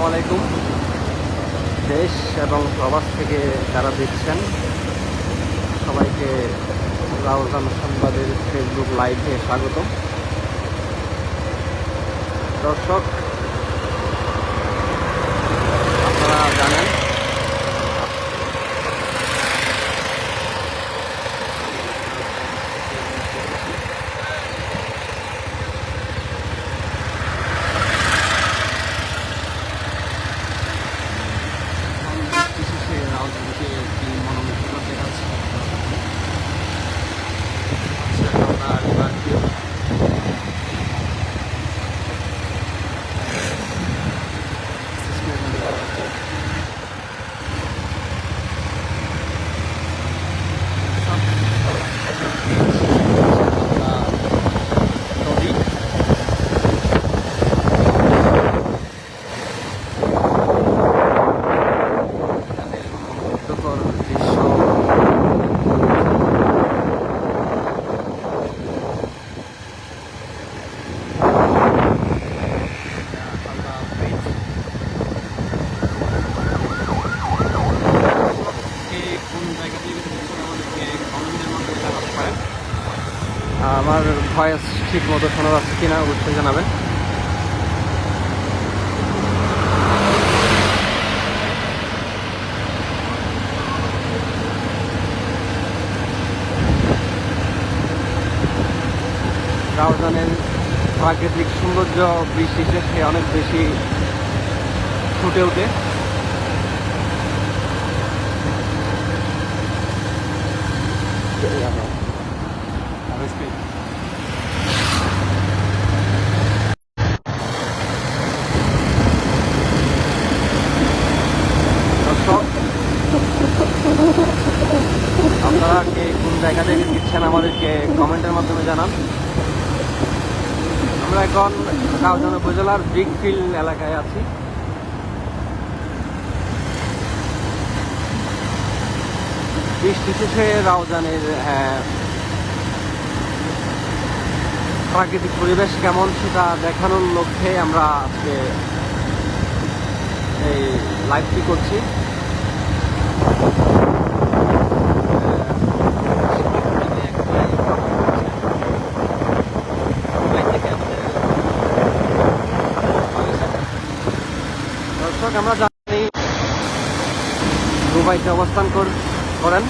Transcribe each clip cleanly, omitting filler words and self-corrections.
আসসালামু আলাইকুম। দেশ এবং প্রবাস থেকে যারা দেখছেন সবাইকে রাউজান সংবাদের ফেসবুক লাইভে স্বাগত। দর্শক, আপনারা জানেন রাউজানকে একটি মনোমুগ্ধকর দেখাচ্ছে। আমার ভয়েস ঠিক মতো শোনা যাচ্ছে কিনা অবশ্যই জানাবেন। রাউজানের প্রাকৃতিক সৌন্দর্য বৃষ্টি শেষে অনেক বেশি ফুটে ওঠে। দর্শক, আপনারা কে কোন জায়গা থেকে দিচ্ছেন আমাদেরকে কমেন্টের মাধ্যমে জানান। আমরা এখন রাউজান উপজেলার বিগ ফিল্ড এলাকায় আছি। বৃষ্টি শেষে রাউজানের প্রাকৃতিক পরিবেশ কেমন সেটা দেখানোর লক্ষ্যে আমরা আজকে এই লাইভটি করছি। দর্শক, আমরা জানি দুবাইতে অবস্থান করেন।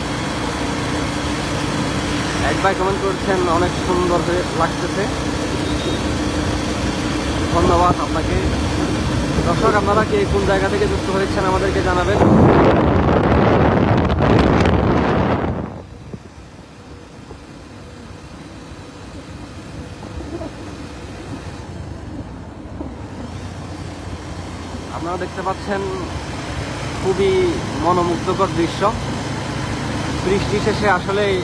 এক ভাই কমেন্ট করছেন অনেক সুন্দর লাগতেছে, ধন্যবাদ আপনাকে। দর্শক, আপনারা কে কোন জায়গা থেকে যুক্ত হয়েছেন আমাদেরকে জানাবেন। আপনারা দেখতে পাচ্ছেন খুবই মনোমুগ্ধকর দৃশ্য। বৃষ্টি শেষে আসলেই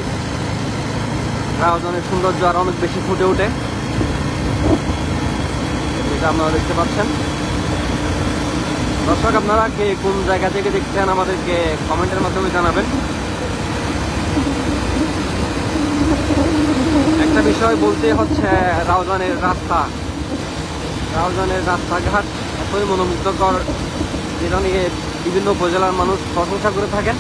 রাউজানের সৌন্দর্য আর অনেক বেশি ফুটে ওঠে, যেটা আপনারা দেখতে পাচ্ছেন। দর্শক, আপনারা কে কোন জায়গা থেকে দেখছেন আমাদেরকে কমেন্টের মাধ্যমে জানাবেন। একটা বিষয় বলতে হচ্ছে, রাউজানের রাস্তাঘাট এতই মনোমুগ্ধকর, যেটা নিয়ে বিভিন্ন উপজেলার মানুষ প্রশংসা করে থাকেন।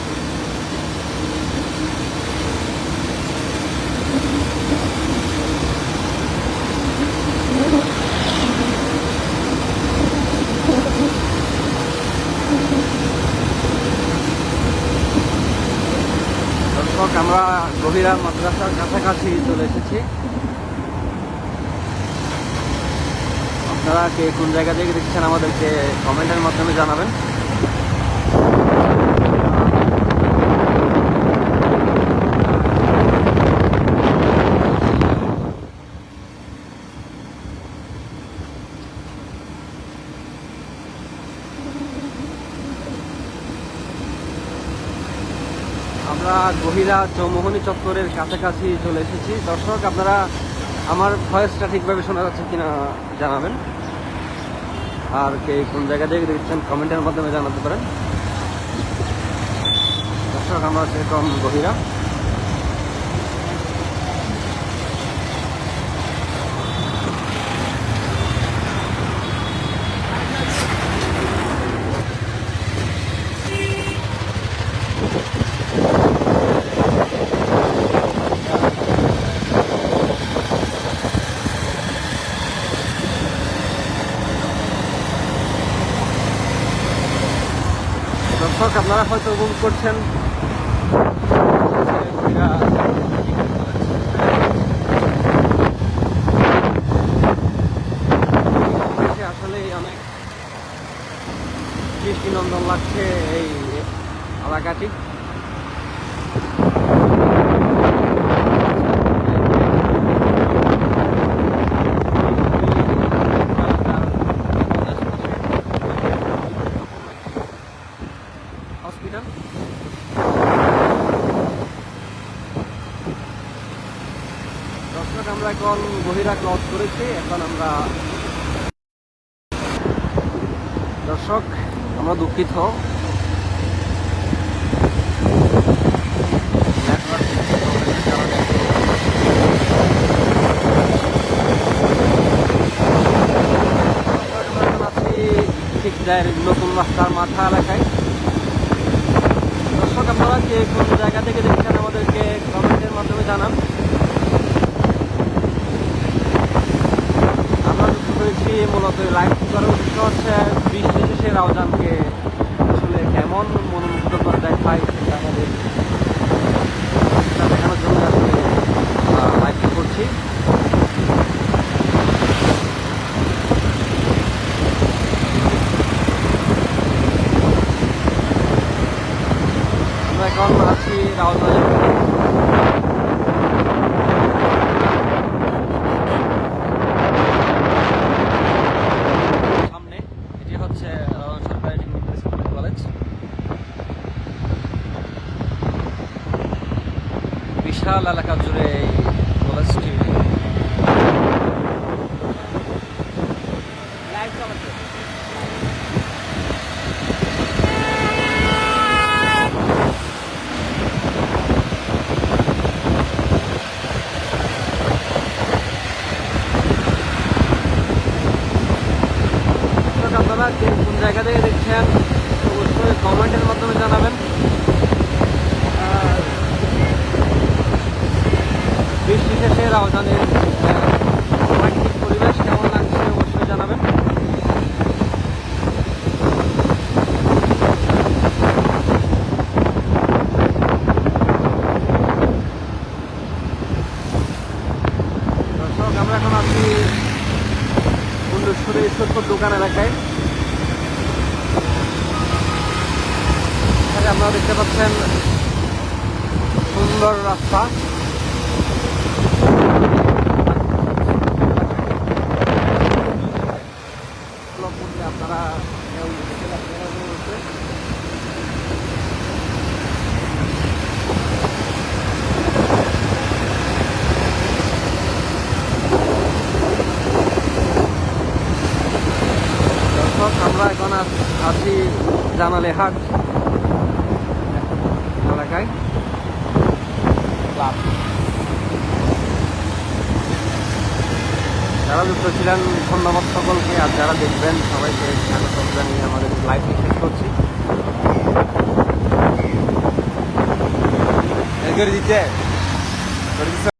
দর্শক, আমরা গভীরা মাদ্রাসার কাছাকাছি চলে এসেছি। আপনারা কে কোন জায়গা থেকে দেখছেন আমাদেরকে কমেন্টের মাধ্যমে জানাবেন। আমরা গহিরা চৌমোহনী চত্বরের কাছাকাছি চলে এসেছি। দর্শক, আপনারা আমার ভয়েসটা ঠিকভাবে শোনা যাচ্ছে কিনা জানাবেন। আর কে কোন জায়গা থেকে দেখছেন কমেন্টের মাধ্যমে জানাতে পারেন। দর্শক, আমরা সেরকম গহিরা। আপনারা হয়তো উপভোগ করছেন আসলে অনেক দৃষ্টিনন্দন লাগছে এই এলাকাটি। হসপিটাল দর্শক, আমরা এখন গহিরা ক্রস করেছি। এখন আমরা দর্শক, আমরা দুঃখিত, নতুন রাস্তার মাথা এলাকায়। দর্শক, আপনারা কে কোন জায়গা থেকে দেখছেন আমাদেরকে কমেন্টের মাধ্যমে জানান। আমরা যুক্ত হয়েছি মূলত লাইভ করার উদ্দেশ্য হচ্ছে বৃষ্টি শেষে রাউজানকে আসলে কেমন মনোমুগ্ধকর দেখায় সেটা আমাদের দেখানোর জন্য আসলে লাইভ করছি। আমরা এখন আছি রাউজানের সামনে। এটি হচ্ছে রাউজান সরকারি টেকনিক্যাল স্কুল কলেজ। বিশাল এলাকা জুড়ে এই কলেজটি লাইভ চলছে। আপনারা কোন জায়গা থেকে দেখছেন অবশ্যই কমেন্টের মাধ্যমে জানাবেন। বৃষ্টি শেষে রাউজানের প্রাকৃতিক পরিবেশ কেমন লাগছে অবশ্যই জানাবেন। দর্শক, আমরা এখন আছি কুণ্ডেশ্বরী ঈশ্বরপুর দোকান এলাকায়। আপনারা দেখতে পাচ্ছেন সুন্দর রাস্তা। আপনারা দর্শক, আমরা এখন আছি জানালে হাট এলাকায়। যারা যুক্ত ছিলেন ধন্যবাদ সকলকে, আর যারা দেখবেন সবাইকে স্বাগত জানিয়ে আমাদের লাইভ শেষ করছি। দিতে